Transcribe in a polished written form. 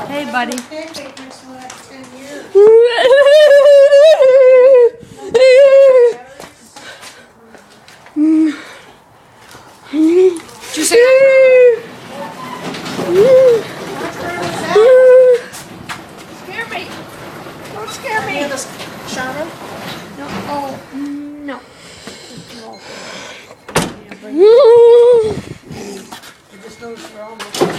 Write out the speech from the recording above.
Hey, buddy. Did you say that? Scare me. Don't scare me. Shadow? No. Oh, no. I just noticed we're almost.